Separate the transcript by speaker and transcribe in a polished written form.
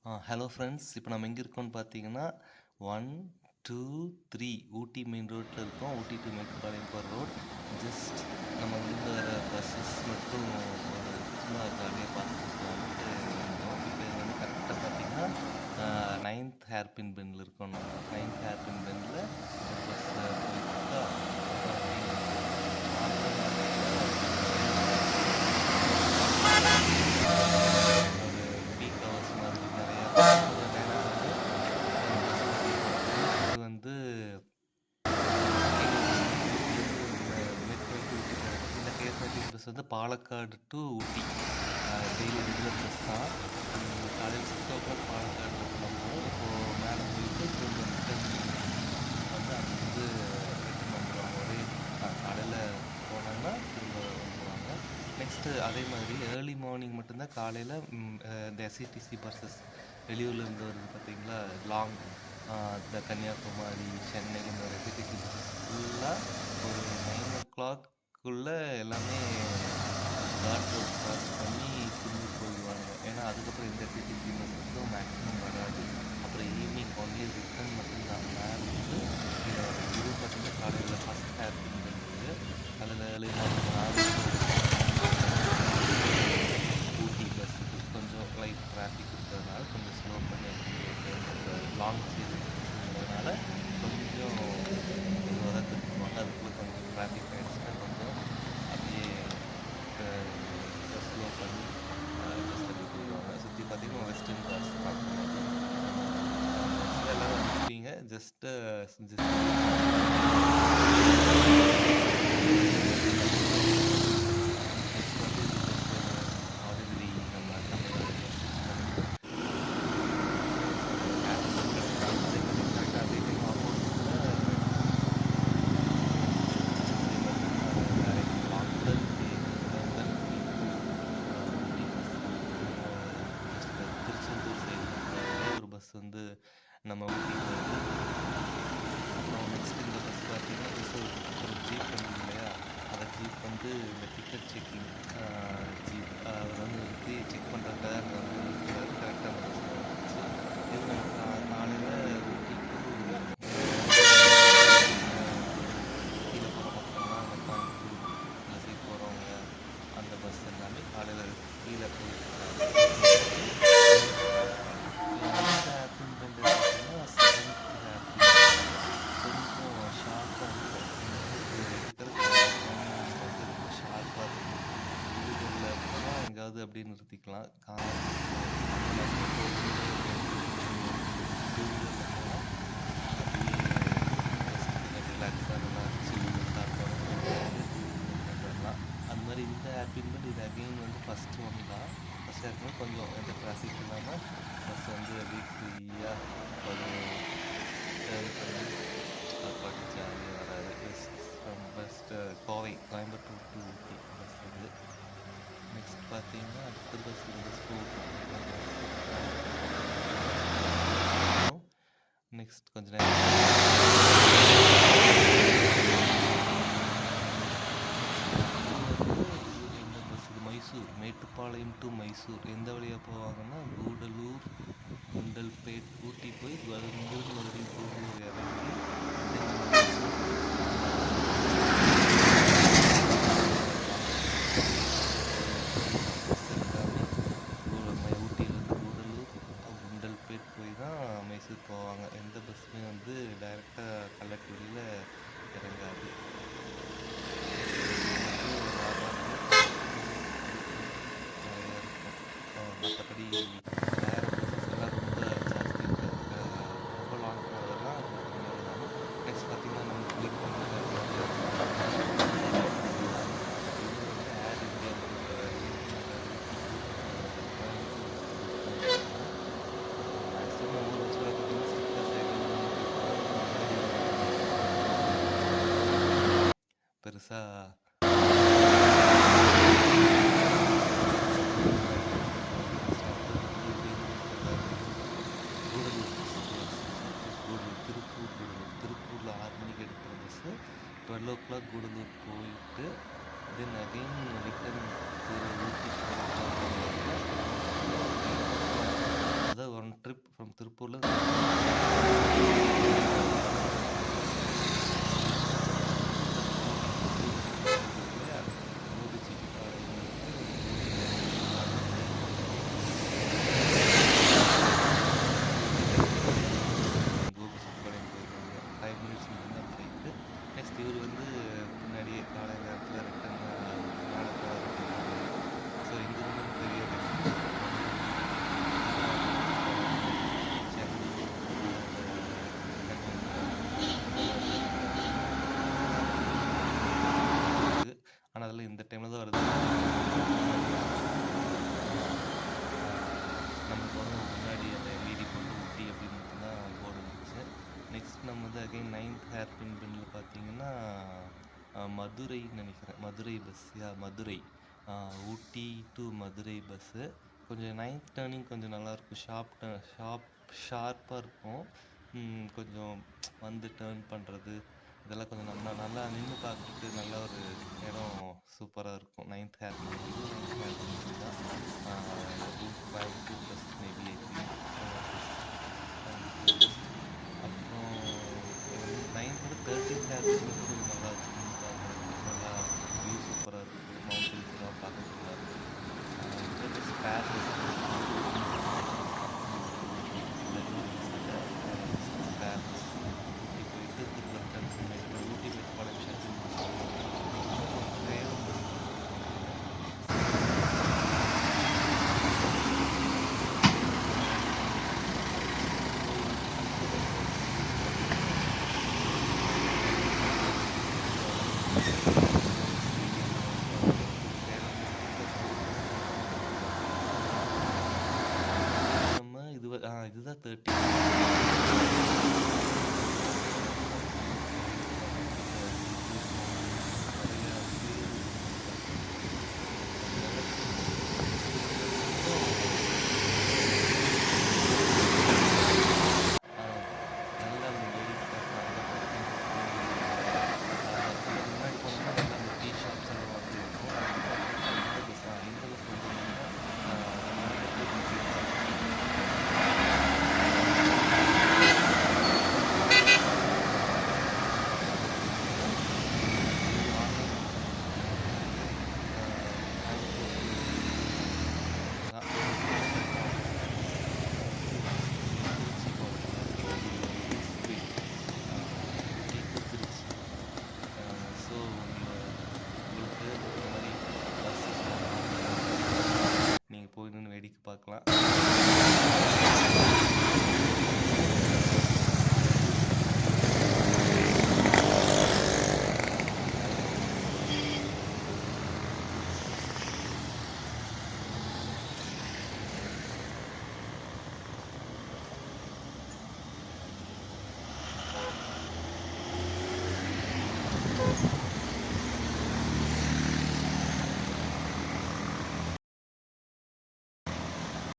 Speaker 1: Hello friends. இப்போ நம்ம எங்கே இருக்கோம்னு பார்த்தீங்கன்னா 1, 2, 3 ஊட்டி மெயின் ரோட்டில் இருக்கோம். ஊட்டி டு மேட்டுப்பாளையம் போகிற ரோட். ஜஸ்ட் நம்ம இங்கிருந்து வர பஸ்ஸஸ் மட்டும் ஒரு சும்மா ஜாலியாக பார்த்துட்டு போகலான்ட்டு இருந்தோம். இப்போ இது வந்து கரெக்டாக பார்த்தீங்கன்னா 9th ஹேர்பின் பெண்டில் இருக்கோம். நம்ம 9th ஹேர்பின் பெண்டில் ஒரு பஸ் போயிட்டுருக்கா. பீக் ஹவர்ஸ் மாதிரி நிறையா இது வந்து இந்த கேஎஸ்ஆர்டிசி பஸ் வந்து Palakkad to Ooty daily regular bus தான். காலையில் 6 o'clock பாலக்காடு கிளம்புவோம். இப்போது மேலே போயிட்டு திரும்ப ரிட்டர்ன் வந்து அங்கேருந்து ரிட்டர்ன் வந்துடுவாங்க. ஒரே காலையில் போனாங்கன்னா திரும்ப வந்துடுவாங்க. நெக்ஸ்ட்டு அதே மாதிரி ஏர்லி மார்னிங் மட்டும்தான் காலையில் இந்த எஸ்இடிசி பஸ்ஸஸ் வெளியூர்லேருந்து வருது பார்த்தீங்களா, லாங் இந்த கன்னியாகுமரி சென்னையிலேருந்து வர எஸ்இடிசி பஸ்ஸஸ் ஃபுல்லாக ஒரு 9 o'clock எல்லாமே காட் ரோட் கிராஸ் பண்ணி திரும்பி போயிடுவாங்க. ஏன்னா அதுக்கப்புறம் எந்த எஸ்இடிசி பஸ்ஸஸும் மேக்ஸிமம் வராது. அப்புறம் ஈவினிங் ஒன்லி ரிட்டர்ன் மட்டும்தான். மேலே வந்து இது பார்த்தீங்கன்னா காலையில் ஃபஸ்ட் ஹேர்பின் இருக்குது. அதில் ஏர்லி மார்னிங் ஊட்டி பஸ்ஸுக்கு கொஞ்சம் லைட் டிராஃபிக் இருக்கிறதுனால கொஞ்சம் ஸ்லோ பண்ணி லாங் சீசன்றதுனால கொஞ்சம் இதுவாக தான் திருப்புவாங்க. அதுக்குள்ளே கொஞ்சம் டிராஃபிக் ஆகிடுச்சுன்னா கொஞ்சம் அப்படியே ஸ்லோ பண்ணி ஜஸ்ட் அப்படி போயிடுவாங்க. சுற்றி பார்த்தீங்கன்னா வெஸ்டர்ன் கார்ஸ் தான். எல்லோரும் வந்துருப்பீங்க. ஜஸ்ட்டு வந்து நம்ம ஊட்டிக்கு வருது. அப்புறம் நெக்ஸ்ட் இந்த பஸ் பார்த்தீங்கன்னா ஒரு ஜீப் வந்தது இல்லையா, அந்த ஜீப் வந்து இந்த டிக்கெட் செக்கிங் ஜீப் அதை வந்து நிறுத்தி செக் பண்ணுறதுக்காக அங்கே வந்து கரெக்டாக அந்த பஸ் வந்துச்சு. இது நம்ம காலையில் ஊட்டி கீழே போகிற மக்கள்லாம் அந்த கோயம்புத்தூர் இந்த சைட் போகிறவங்க அந்த பஸ் எல்லாமே காலையில் கீழே போயிட்டு எங்காவது அப்படியே நிறுத்திக்கலாம். ரிலாக்ஸாக நல்லா வரலாம். அந்த மாதிரி இந்த ஹேர்பின் பெண்ட் இது அகெயின் வந்து ஃபஸ்ட் ஒன் தான். ஃபஸ்ட் ஹேர்பின் கொஞ்சம் எந்த டிராஃபிக் இல்லாமல் பஸ் வந்து அப்படியே ஃப்ரீயாக ஒரு பாட்டு ஜாலியாக வராது. First Coimbatore to Ooty bus இது. நெக்ஸ்ட் பார்த்தீங்கன்னா அடுத்த பஸ் இந்த ஸ்கூல். நெக்ஸ்ட் கொஞ்ச நேரம் இந்த பஸ் இது மைசூர், மேட்டுப்பாளையம் டு மைசூர். எந்த வழியாக போவாங்கன்னா கூடலூர், குண்டல்பேட், ஊட்டி போய் இங்கிருந்து மறுபடியும் கூடலூர் இறங்கி ஊட்டியிலேருந்து கூடலூர், குண்டல்பேட் போய் தான் மைசூர் போவாங்க. எந்த பஸ்ஸுமே வந்து டைரெக்டாக கள்ளக்குடியில் இறங்காது. மற்றபடி வேறு பஸ்ஸஸ் எல்லாம் ரொம்ப ஜாஸ்தி இருக்காது. ரொம்ப லாங் போகிறதெல்லாம் ரொம்ப கம்மியாக தான். நெக்ஸ்ட் பார்த்தீங்கன்னா நம்ம கிளிக் பண்ண ஏர் இந்தியா மேக்ஸிமம் ஊர் வச்சு பெருசாக திருப்பூரில் 6 மணிக்கு எடுக்கிற பஸ்ஸு 12 o'clock கூடலூர் போயிட்டு தென் அகெயின் ரிட்டர்ன் ஊட்டி அதான் 1 திருப்பூர்ல கோபிச்செட்டிப்பாளையம் போயிருவாங்க. 5 மினிட்ஸ் மட்டும்தான் ஃப்ளைட்டு. நெக்ஸ்ட் இவர் வந்து பின்னாடியே காலை நேரத்துல ரிட்டர்ன் மேல போறாரு அப்படின்னாரு. ஸோ இங்கிருந்து பெரிய சென்னை, ஆனால் அதில் இந்த டைமில் தான் வருது. நம்ம போனோம் முன்னாடி அந்த எல்இடி போட்டு ஊட்டி அப்படின்னு மட்டும்தான் போர்டு இருந்துச்சு. நெக்ஸ்ட் நம்ம வந்து அகைன் 9th ஹேர்பின் பெண்ணில் பார்த்தீங்கன்னா மதுரைன்னு நினைக்கிறேன். Madurai bus Madurai Ooty to Madurai bus. கொஞ்சம் 9th டேர்னிங் கொஞ்சம் நல்லாயிருக்கும். ஷார்ப்பாக இருக்கும். கொஞ்சம் வந்து டேர்ன் பண்ணுறது இதெல்லாம் கொஞ்சம் நல்லா நின்று பார்க்குறதுக்கு நல்ல ஒரு இடம் சூப்பராக இருக்கும். 9th ஹேர்பின் இது 9th ஹேர்பின் தான். Coimbatore bus maybe I think அப்புறம் 9th 13th ஹேர்பின் வந்து கொஞ்சம் நல்லா இருக்கும். நின்று பார்க்குறதுக்கு நல்லா வியூ சூப்பராக இருக்கும். மவுண்டன்ஸ் எல்லாம் பார்க்க நல்லா இருக்கும். இந்த ஸ்பேர் பஸ் ஊட்டி போயிட்டு திரும்ப ரிட்டர்ன் ஊட்டி மேட்டுப்பாளையம் ஷட்டில் சேலம் பஸ் இதுதான் 30